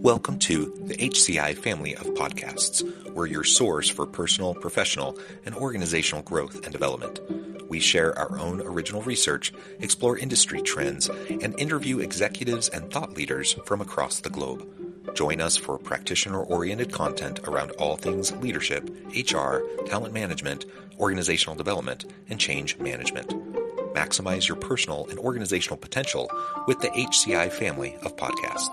Welcome to the HCI family of podcasts. We're your source for personal, professional, and organizational growth and development. We share our own original research, explore industry trends, and interview executives and thought leaders from across the globe. Join us for practitioner-oriented content around all things leadership, HR, talent management, organizational development, and change management. Maximize your personal and organizational potential with the HCI family of podcasts.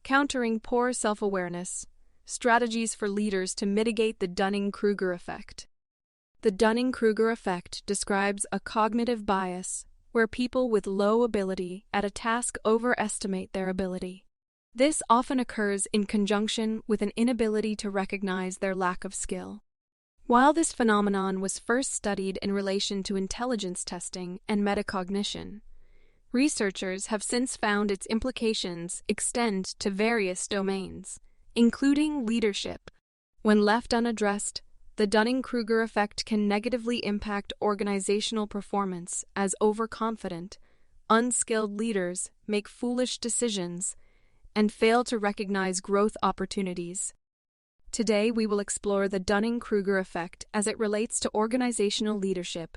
Countering poor self-awareness, strategies for leaders to mitigate the Dunning-Kruger effect. The Dunning-Kruger effect describes a cognitive bias where people with low ability at a task overestimate their ability. This often occurs in conjunction with an inability to recognize their lack of skill. While this phenomenon was first studied in relation to intelligence testing and metacognition, researchers have since found its implications extend to various domains, including leadership. When left unaddressed, the Dunning-Kruger effect can negatively impact organizational performance as overconfident, unskilled leaders make foolish decisions and fail to recognize growth opportunities. Today, we will explore the Dunning-Kruger effect as it relates to organizational leadership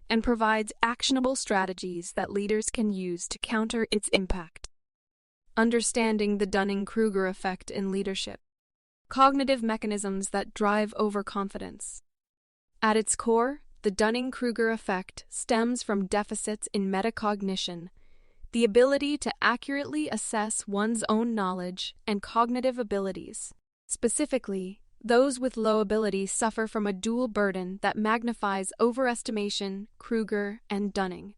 and provides actionable strategies that leaders can use to counter its impact. Understanding the Dunning-Kruger effect in leadership. Cognitive mechanisms that drive overconfidence. At its core, the Dunning-Kruger effect stems from deficits in metacognition, the ability to accurately assess one's own knowledge and cognitive abilities. Specifically, those with low ability suffer from a dual burden that magnifies overestimation, Kruger, and Dunning.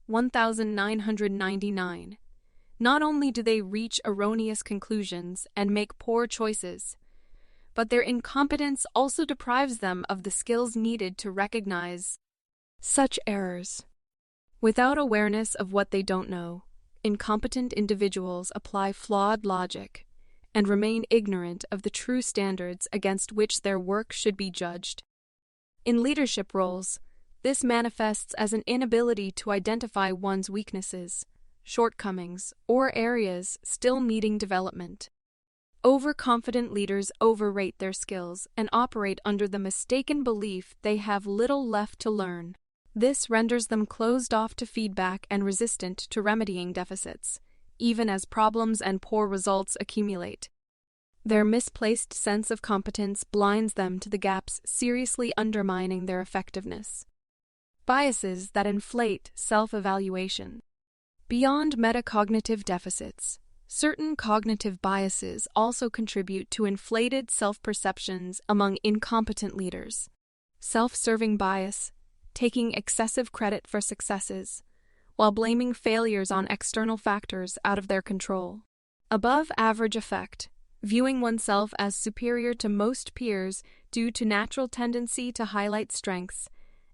1999. Not only do they reach erroneous conclusions and make poor choices, but their incompetence also deprives them of the skills needed to recognize such errors. Without awareness of what they don't know, incompetent individuals apply flawed logic and remain ignorant of the true standards against which their work should be judged. In leadership roles, this manifests as an inability to identify one's weaknesses, shortcomings, or areas still needing development. Overconfident leaders overrate their skills and operate under the mistaken belief they have little left to learn. This renders them closed off to feedback and resistant to remedying deficits, even as problems and poor results accumulate. Their misplaced sense of competence blinds them to the gaps seriously undermining their effectiveness. Biases that inflate self-evaluation. Beyond metacognitive deficits, certain cognitive biases also contribute to inflated self-perceptions among incompetent leaders. Self-serving bias, taking excessive credit for successes, while blaming failures on external factors out of their control. Above-average effect, viewing oneself as superior to most peers due to natural tendency to highlight strengths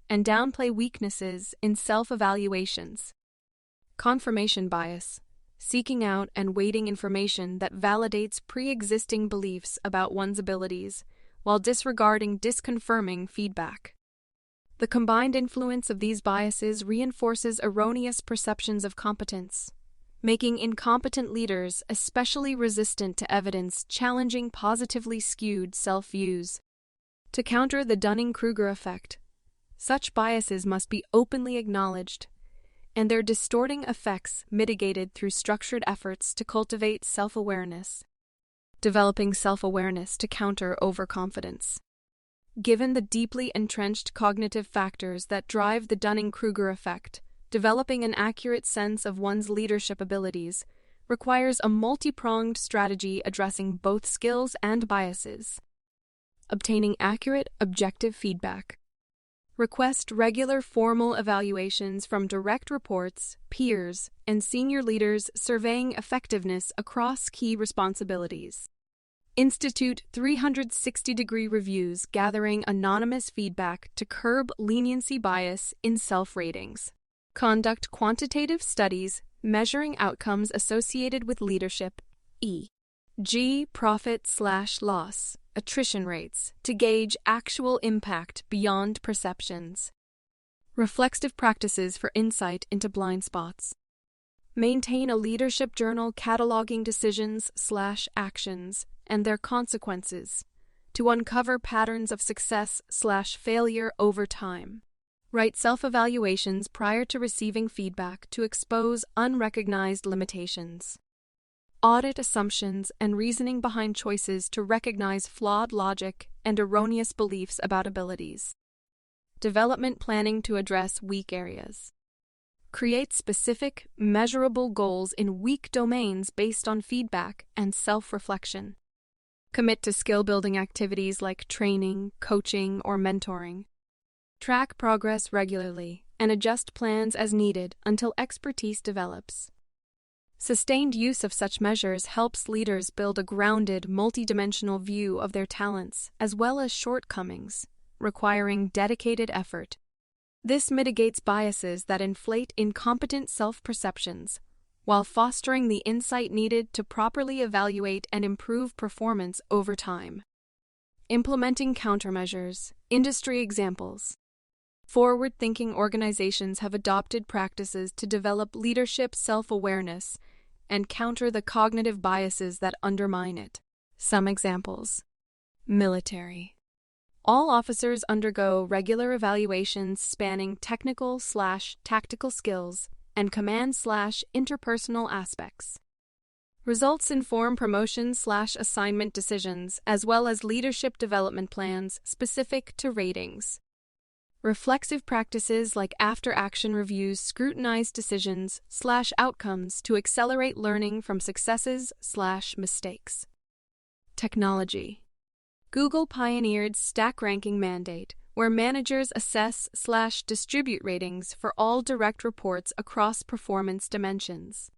and downplay weaknesses in self-evaluations. Confirmation bias, seeking out and weighting information that validates pre-existing beliefs about one's abilities while disregarding disconfirming feedback. The combined influence of these biases reinforces erroneous perceptions of competence, making incompetent leaders especially resistant to evidence challenging positively skewed self-views. To counter the Dunning-Kruger effect, such biases must be openly acknowledged, and their distorting effects mitigated through structured efforts to cultivate self-awareness. Developing self-awareness to counter overconfidence. Given the deeply entrenched cognitive factors that drive the Dunning-Kruger effect, developing an accurate sense of one's leadership abilities requires a multi-pronged strategy addressing both skills and biases. Obtaining accurate, objective feedback. Request regular formal evaluations from direct reports, peers, and senior leaders surveying effectiveness across key responsibilities. Institute 360-degree reviews gathering anonymous feedback to curb leniency bias in self-ratings. Conduct quantitative studies measuring outcomes associated with leadership, e.g., profit/loss, attrition rates, to gauge actual impact beyond perceptions. Reflexive practices for insight into blind spots. Maintain a leadership journal cataloging decisions/actions and their consequences to uncover patterns of success/failure over time. Write self-evaluations prior to receiving feedback to expose unrecognized limitations. Audit assumptions and reasoning behind choices to recognize flawed logic and erroneous beliefs about abilities. Development planning to address weak areas. Create specific, measurable goals in weak domains based on feedback and self-reflection. Commit to skill-building activities like training, coaching, or mentoring. Track progress regularly and adjust plans as needed until expertise develops. Sustained use of such measures helps leaders build a grounded, multidimensional view of their talents as well as shortcomings, requiring dedicated effort. This mitigates biases that inflate incompetent self-perceptions, while fostering the insight needed to properly evaluate and improve performance over time. Implementing countermeasures. Industry examples. Forward-thinking organizations have adopted practices to develop leadership self-awareness and counter the cognitive biases that undermine it. Some examples. Military. All officers undergo regular evaluations spanning technical/tactical skills and command/interpersonal aspects. Results inform promotion/assignment decisions as well as leadership development plans specific to ratings. Reflexive practices like after-action reviews scrutinize decisions/outcomes to accelerate learning from successes/mistakes. Technology. Google pioneered stack ranking mandate, where managers assess/distribute ratings for all direct reports across performance dimensions.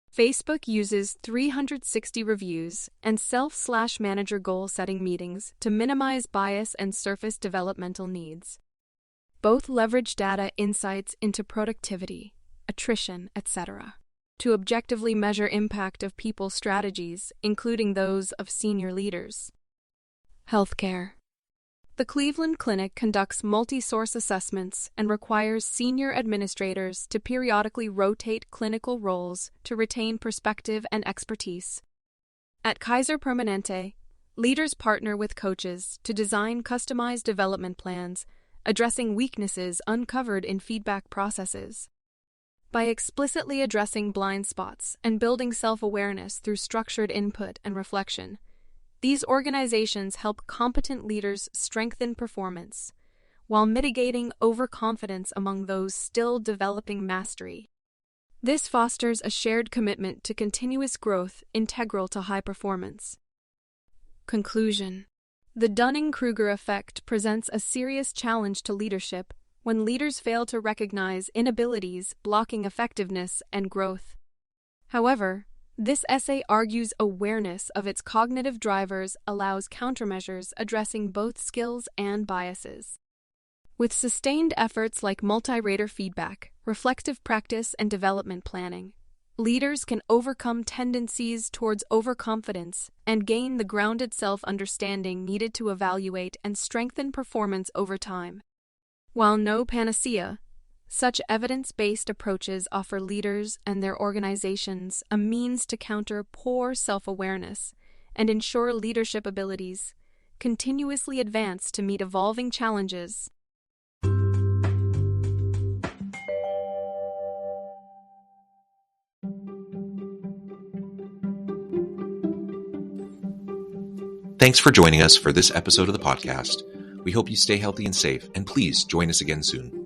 Facebook uses 360 reviews and self/manager goal-setting meetings to minimize bias and surface developmental needs. Both leverage data insights into productivity, attrition, etc., to objectively measure impact of people's strategies, including those of senior leaders. Healthcare. The Cleveland Clinic conducts multi-source assessments and requires senior administrators to periodically rotate clinical roles to retain perspective and expertise. At Kaiser Permanente, leaders partner with coaches to design customized development plans addressing weaknesses uncovered in feedback processes. By explicitly addressing blind spots and building self-awareness through structured input and reflection, these organizations help competent leaders strengthen performance, while mitigating overconfidence among those still developing mastery. This fosters a shared commitment to continuous growth integral to high performance. Conclusion. The Dunning-Kruger Effect presents a serious challenge to leadership when leaders fail to recognize inabilities blocking effectiveness and growth. However, this essay argues awareness of its cognitive drivers allows countermeasures addressing both skills and biases. With sustained efforts like multi-rater feedback, reflective practice, and development planning, leaders can overcome tendencies towards overconfidence and gain the grounded self-understanding needed to evaluate and strengthen performance over time. While no panacea, such evidence-based approaches offer leaders and their organizations a means to counter poor self-awareness and ensure leadership abilities continuously advance to meet evolving challenges. Thanks for joining us for this episode of the podcast. We hope you stay healthy and safe, and please join us again soon.